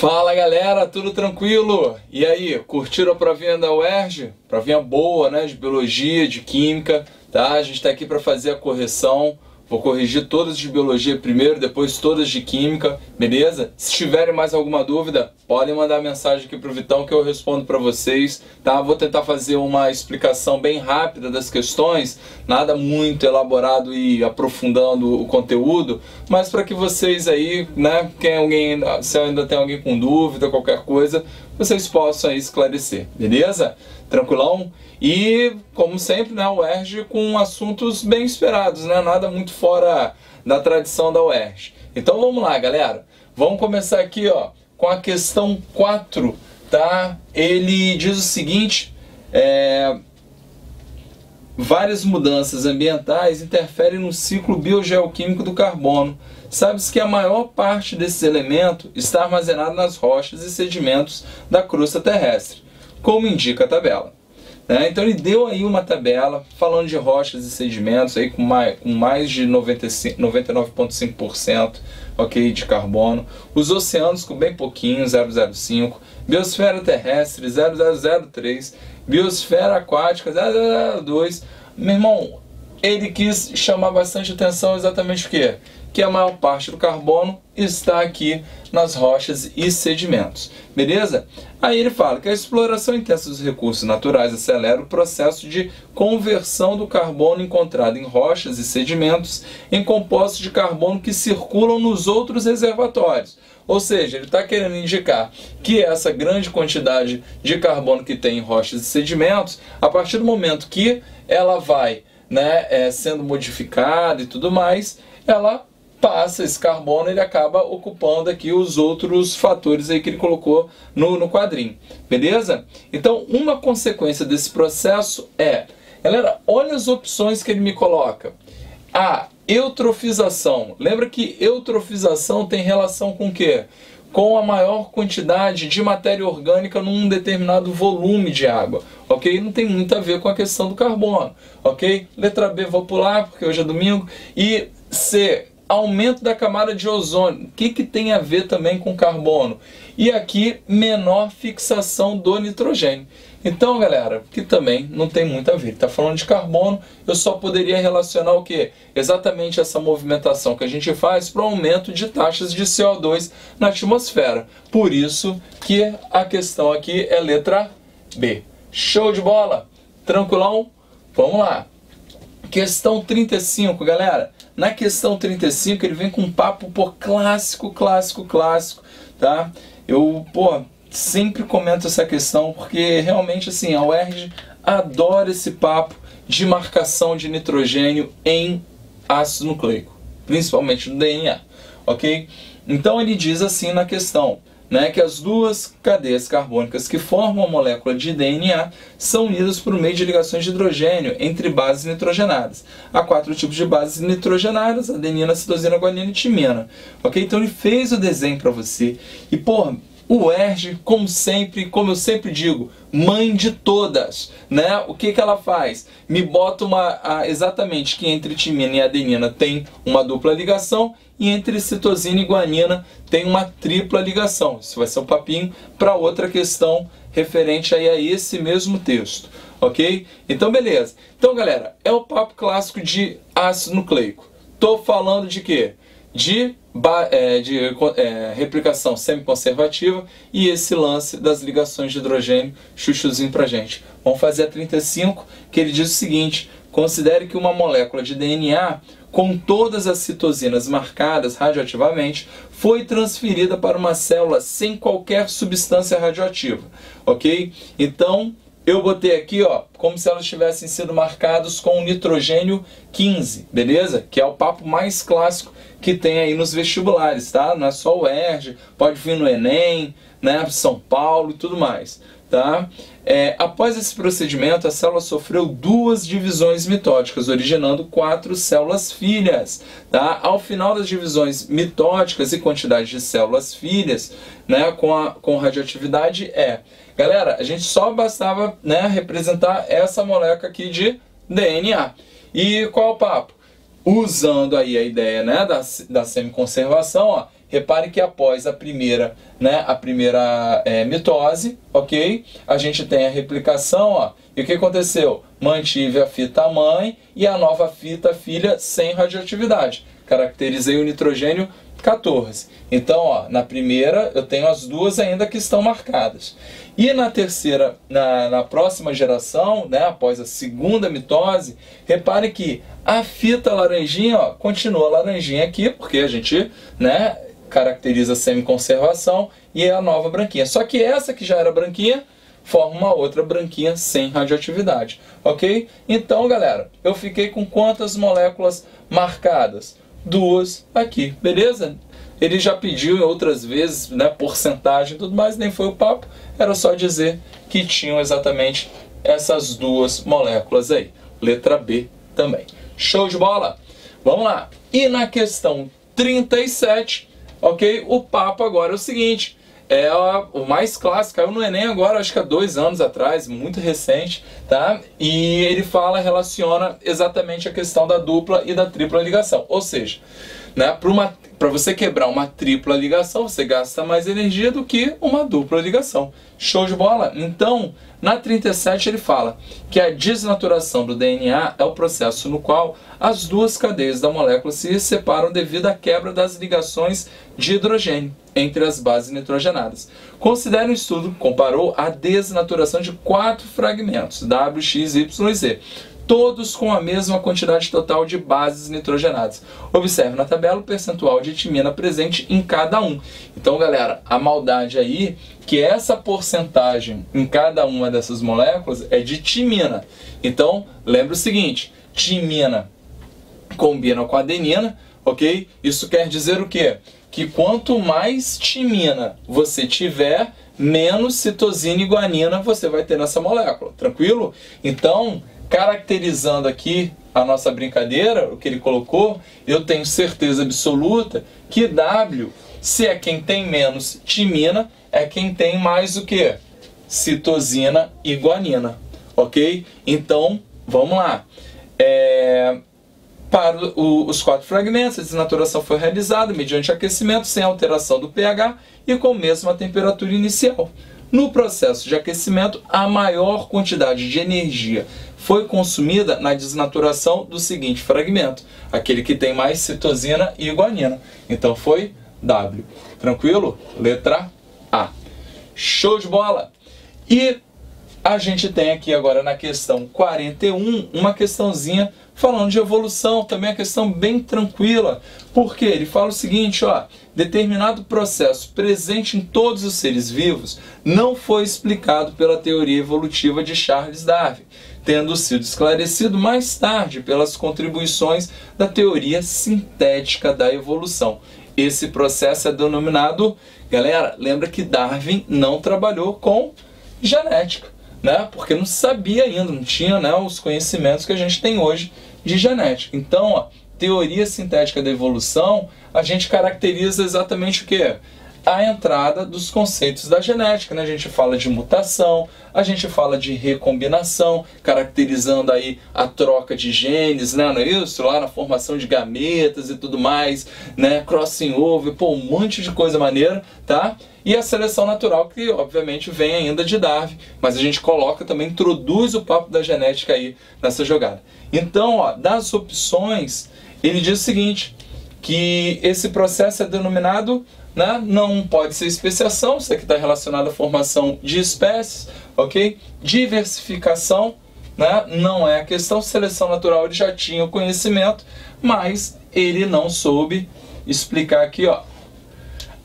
Fala galera, tudo tranquilo? E aí, curtiram a provinha da UERJ? Provinha boa, né? De biologia, de química, tá? A gente tá aqui para fazer a correção. Vou corrigir todas de biologia primeiro, depois todas de química, beleza? Se tiverem mais alguma dúvida, podem mandar mensagem aqui pro Vitão que eu respondo para vocês, tá? Vou tentar fazer uma explicação bem rápida das questões, nada muito elaborado e aprofundando o conteúdo, mas para que vocês aí, né, se ainda tem alguém com dúvida, qualquer coisa, vocês possam aí esclarecer, beleza? Tranquilão? E, como sempre, né, a UERJ com assuntos bem esperados, né? Nada muito fora da tradição da UERJ. Então vamos lá, galera. Vamos começar aqui, ó, com a questão 4, tá? Ele diz o seguinte, várias mudanças ambientais interferem no ciclo biogeoquímico do carbono. Sabe-se que a maior parte desse elemento está armazenado nas rochas e sedimentos da crosta terrestre, como indica a tabela. Então ele deu aí uma tabela falando de rochas e sedimentos aí com mais de 99,5%, ok, de carbono, os oceanos com bem pouquinho, 0,05, biosfera terrestre 0,003, biosfera aquática 0,02. Meu irmão, ele quis chamar bastante atenção exatamente o quê? Que a maior parte do carbono está aqui nas rochas e sedimentos, beleza? Aí ele fala que a exploração intensa dos recursos naturais acelera o processo de conversão do carbono encontrado em rochas e sedimentos em compostos de carbono que circulam nos outros reservatórios. Ou seja, ele está querendo indicar que essa grande quantidade de carbono que tem em rochas e sedimentos, a partir do momento que ela vai, né, sendo modificada e tudo mais, ela passa esse carbono, ele acaba ocupando aqui os outros fatores aí que ele colocou no quadrinho, beleza? Então, uma consequência desse processo galera, olha as opções que ele me coloca. A eutrofização. Lembra que eutrofização tem relação com o quê? Com a maior quantidade de matéria orgânica num determinado volume de água, ok? Não tem muito a ver com a questão do carbono, ok? Letra B, vou pular, porque hoje é domingo. E C, aumento da camada de ozônio. O que tem a ver também com carbono? E aqui, menor fixação do nitrogênio. Então, galera, que também não tem muito a ver. Está falando de carbono, eu só poderia relacionar o quê? Exatamente essa movimentação que a gente faz para o aumento de taxas de CO2 na atmosfera. Por isso que a questão aqui é letra B. Show de bola? Tranquilão? Vamos lá. Questão 35, galera. Na questão 35 ele vem com um papo, clássico, tá? Eu, sempre comento essa questão porque realmente, assim, a UERJ adora esse papo de marcação de nitrogênio em ácido nucleico, principalmente no DNA, ok? Então ele diz assim na questão, né, que as duas cadeias carbônicas que formam a molécula de DNA são unidas por meio de ligações de hidrogênio entre bases nitrogenadas. Há 4 tipos de bases nitrogenadas: adenina, citosina, guanina e timina. Ok? Então ele fez o desenho para você. E, o UERJ, como sempre, como eu sempre digo, mãe de todas, né? O que ela faz? Me bota exatamente que entre timina e adenina tem uma dupla ligação e entre citosina e guanina tem uma tripla ligação. Isso vai ser um papinho para outra questão referente aí a esse mesmo texto, ok? Então, beleza. Então, galera, é o papo clássico de ácido nucleico. Tô falando de quê? De replicação semiconservativa e esse lance das ligações de hidrogênio, chuchuzinho pra gente. Vamos fazer a 35, que ele diz o seguinte: considere que uma molécula de DNA com todas as citosinas marcadas radioativamente foi transferida para uma célula sem qualquer substância radioativa, ok? Então, eu botei aqui, como se elas tivessem sido marcadas com nitrogênio 15, beleza? Que é o papo mais clássico que tem aí nos vestibulares, tá? Não é só o UERJ, pode vir no Enem, né? São Paulo e tudo mais, tá? Após esse procedimento, a célula sofreu 2 divisões mitóticas, originando 4 células filhas, tá? Ao final das divisões mitóticas e quantidade de células filhas, né, com radioatividade galera, a gente só bastava, né, representar essa molécula aqui de DNA. E qual é o papo? Usando aí a ideia, né, da semiconservação, repare que após a primeira, né, mitose, ok? A gente tem a replicação, ó, e o que aconteceu? Mantive a fita mãe e a nova fita filha sem radioatividade. Caracterizei o nitrogênio 14. Então, ó, na primeira eu tenho as duas ainda que estão marcadas. E na terceira, na próxima geração, né, após a segunda mitose, repare que a fita laranjinha, ó, continua laranjinha aqui, porque a gente, né, caracteriza a semiconservação, e é a nova branquinha. Só que essa que já era branquinha forma uma outra branquinha sem radioatividade, ok? Então, galera, eu fiquei com quantas moléculas marcadas? Duas aqui, beleza? Ele já pediu outras vezes, né, porcentagem e tudo mais, nem foi o papo, era só dizer que tinham exatamente essas duas moléculas aí. Letra B também. Show de bola? Vamos lá. E na questão 37, ok? O papo agora é o seguinte, é o mais clássico, caiu no Enem agora, acho que há 2 anos atrás, muito recente, tá? E ele relaciona exatamente a questão da dupla e da tripla ligação. Ou seja, né, para você quebrar uma tripla ligação, você gasta mais energia do que uma dupla ligação. Show de bola? Então, na 37 ele fala que a desnaturação do DNA é o processo no qual as duas cadeias da molécula se separam devido à quebra das ligações de hidrogênio entre as bases nitrogenadas. Considere um estudo que comparou a desnaturação de 4 fragmentos, W, X, Y e Z, todos com a mesma quantidade total de bases nitrogenadas. Observe na tabela o percentual de timina presente em cada um. Então, galera, a maldade aí, que essa porcentagem em cada uma dessas moléculas é de timina. Então, lembre o seguinte, timina combina com adenina, ok? Isso quer dizer o quê? Que quanto mais timina você tiver, menos citosina e guanina você vai ter nessa molécula, tranquilo? Então, caracterizando aqui a nossa brincadeira, o que ele colocou, eu tenho certeza absoluta que W, se é quem tem menos timina, é quem tem mais o que? Citosina e guanina, ok? Então, vamos lá. Para os 4 fragmentos, a desnaturação foi realizada mediante aquecimento, sem alteração do pH e com a mesma temperatura inicial. No processo de aquecimento, a maior quantidade de energia foi consumida na desnaturação do seguinte fragmento, aquele que tem mais citosina e guanina. Então foi W. Tranquilo? Letra A. Show de bola! E a gente tem aqui agora na questão 41 uma questãozinha falando de evolução, também é questão bem tranquila, porque ele fala o seguinte, ó, determinado processo presente em todos os seres vivos não foi explicado pela teoria evolutiva de Charles Darwin, tendo sido esclarecido mais tarde pelas contribuições da teoria sintética da evolução. Esse processo é denominado, galera, lembra que Darwin não trabalhou com genética, né? Porque não sabia ainda, não tinha, né, os conhecimentos que a gente tem hoje de genética. Então, ó, teoria sintética da evolução, a gente caracteriza exatamente o que? A entrada dos conceitos da genética, né? A gente fala de mutação, a gente fala de recombinação, caracterizando aí a troca de genes, né? Não é isso? Lá na formação de gametas e tudo mais, né? Crossing over, pô, um monte de coisa maneira, tá? E a seleção natural, que obviamente vem ainda de Darwin, mas a gente coloca também, introduz o papo da genética aí nessa jogada. Então, ó, das opções, ele diz o seguinte, que esse processo é denominado, né, não pode ser especiação, isso aqui está relacionado à formação de espécies, ok? Diversificação, né, não é a questão, seleção natural ele já tinha o conhecimento, mas ele não soube explicar aqui, ó,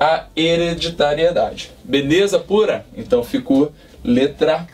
a hereditariedade. Beleza pura? Então ficou letra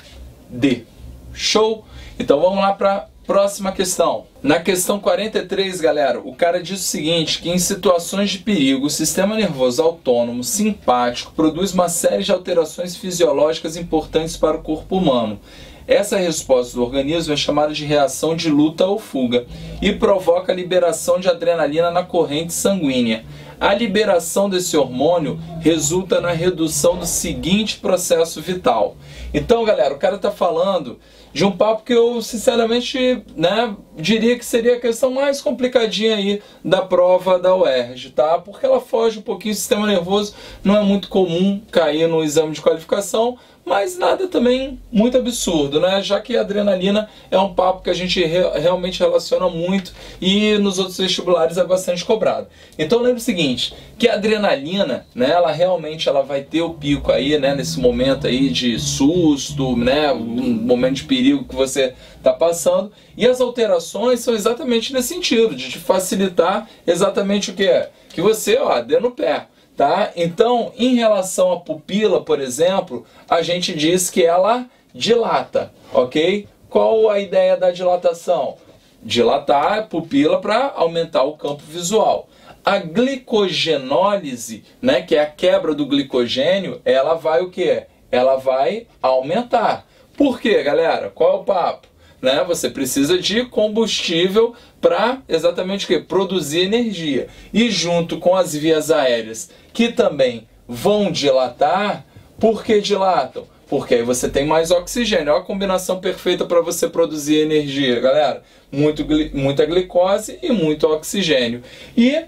D. Show? Então vamos lá para próxima questão. Na questão 43, galera, o cara diz o seguinte, que em situações de perigo, o sistema nervoso autônomo simpático produz uma série de alterações fisiológicas importantes para o corpo humano. Essa resposta do organismo é chamada de reação de luta ou fuga e provoca a liberação de adrenalina na corrente sanguínea. A liberação desse hormônio resulta na redução do seguinte processo vital. Então, galera, o cara está falando de um papo que eu, sinceramente, né, diria que seria a questão mais complicadinha aí da prova da UERJ, tá? Porque ela foge um pouquinho do sistema nervoso, não é muito comum cair no exame de qualificação, mas nada também muito absurdo, né? Já que a adrenalina é um papo que a gente realmente relaciona muito e nos outros vestibulares é bastante cobrado. Então lembre o seguinte, que a adrenalina, né, ela realmente vai ter o pico aí, né, nesse momento aí de susto, né, um momento de perigo que você está passando, e as alterações são exatamente nesse sentido, de te facilitar exatamente o que é? Que você, dê no pé. Tá? Então, em relação à pupila, por exemplo, a gente diz que ela dilata, ok? Qual a ideia da dilatação? Dilatar a pupila para aumentar o campo visual. A glicogenólise, né, que é a quebra do glicogênio, ela vai o quê? Ela vai aumentar. Por quê, galera? Qual é o papo? Né? Você precisa de combustível para exatamente o quê? Produzir energia. E junto com as vias aéreas, que também vão dilatar, por que dilatam? Porque aí você tem mais oxigênio. Olha a combinação perfeita para você produzir energia, galera. Muita glicose e muito oxigênio. E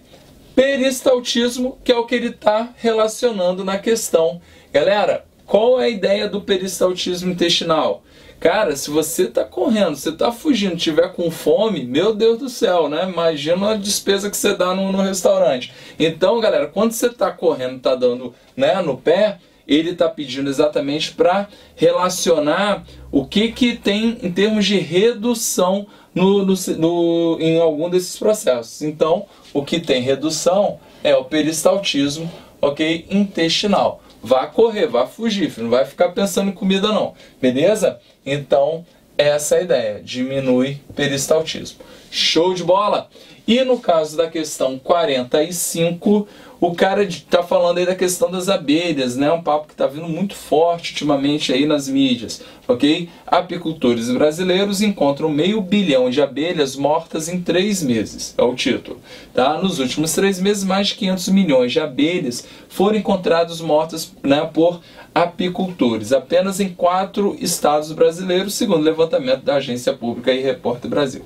peristaltismo, que é o que ele está relacionando na questão. Galera, qual é a ideia do peristaltismo intestinal? Cara, se você está correndo, você está fugindo, tiver com fome, meu Deus do céu, né? Imagina a despesa que você dá no restaurante. Então, galera, quando você está correndo, está dando, né, no pé, ele está pedindo exatamente para relacionar o que tem em termos de redução em algum desses processos. Então, o que tem redução é o peristaltismo, ok, intestinal. Vá correr, vá fugir, filho. Não vai ficar pensando em comida não, beleza? Então, essa é a ideia, diminui peristaltismo. Show de bola? E no caso da questão 45, o cara está falando aí da questão das abelhas, né? Um papo que está vindo muito forte ultimamente aí nas mídias, ok? Apicultores brasileiros encontram 500 milhões de abelhas mortas em 3 meses, é o título, tá? Nos últimos 3 meses, mais de 500 milhões de abelhas foram encontradas mortas, né, por apicultores, apenas em 4 estados brasileiros, segundo o levantamento da Agência Pública e Repórter Brasil.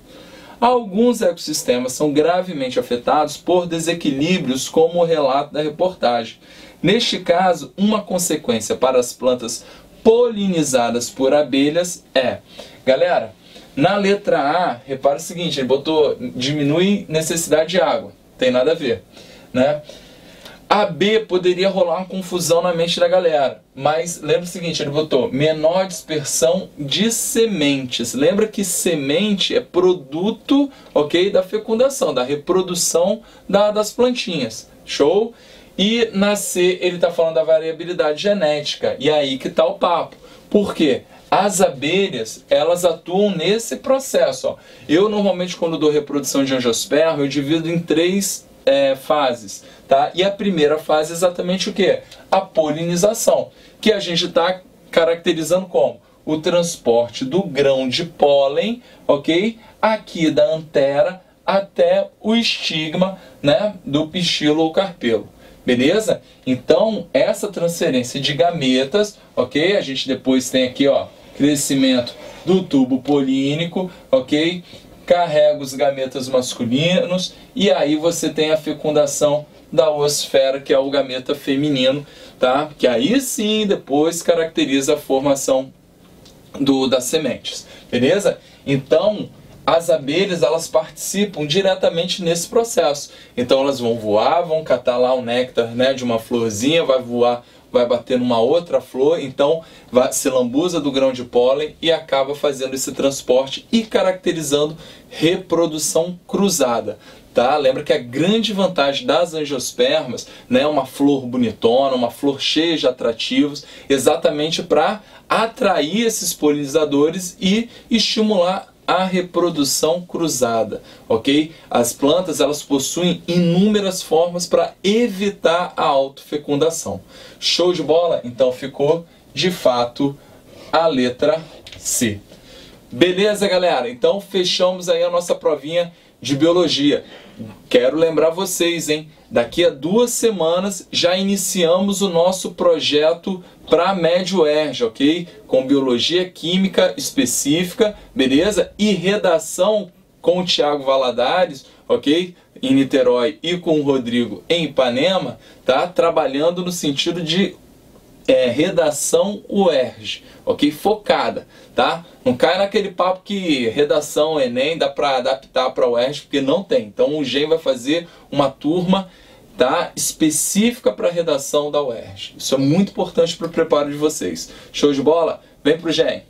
Alguns ecossistemas são gravemente afetados por desequilíbrios, como o relato da reportagem. Neste caso, uma consequência para as plantas polinizadas por abelhas é... Galera, na letra A, repara o seguinte, ele botou diminui necessidade de água, tem nada a ver, né? A B poderia rolar uma confusão na mente da galera, mas lembra o seguinte, ele botou menor dispersão de sementes. Lembra que semente é produto, ok, da fecundação, da reprodução das plantinhas. Show? E na C ele está falando da variabilidade genética, e aí que está o papo. Por quê? As abelhas, elas atuam nesse processo. Ó. Eu normalmente quando dou reprodução de angiosperma, eu divido em 3 fases, tá? E a primeira fase é exatamente o que? A polinização, que a gente está caracterizando como o transporte do grão de pólen, ok? Aqui da antera até o estigma, né, do pistilo ou carpelo, beleza? Então, essa transferência de gametas, ok? A gente depois tem aqui, ó, crescimento do tubo polínico, ok? Carrega os gametas masculinos e aí você tem a fecundação da oosfera, que é o gameta feminino, tá? Que aí sim depois caracteriza a formação das sementes, beleza? Então, as abelhas, elas participam diretamente nesse processo. Então elas vão voar, vão catar lá o néctar, né, de uma florzinha, vai voar, vai bater numa outra flor, então se lambuza do grão de pólen e acaba fazendo esse transporte e caracterizando reprodução cruzada. Tá? Lembra que a grande vantagem das angiospermas, né, uma flor bonitona, uma flor cheia de atrativos, exatamente para atrair esses polinizadores e estimular a reprodução cruzada, ok? As plantas, elas possuem inúmeras formas para evitar a autofecundação. Show de bola? Então ficou, de fato, a letra C. Beleza, galera? Então fechamos aí a nossa provinha de biologia. Quero lembrar vocês, hein? Daqui a 2 semanas já iniciamos o nosso projeto para Médio UERJ, ok? Com biologia química específica, beleza? E redação com o Thiago Valadares, ok? Em Niterói, e com o Rodrigo em Ipanema, tá? Trabalhando no sentido de redação UERJ, ok? Focada, tá? Não cai naquele papo que redação Enem dá para adaptar para a UERJ, porque não tem. Então o GEM vai fazer uma turma, tá, específica para a redação da UERJ. Isso é muito importante para o preparo de vocês. Show de bola? Vem pro GEM!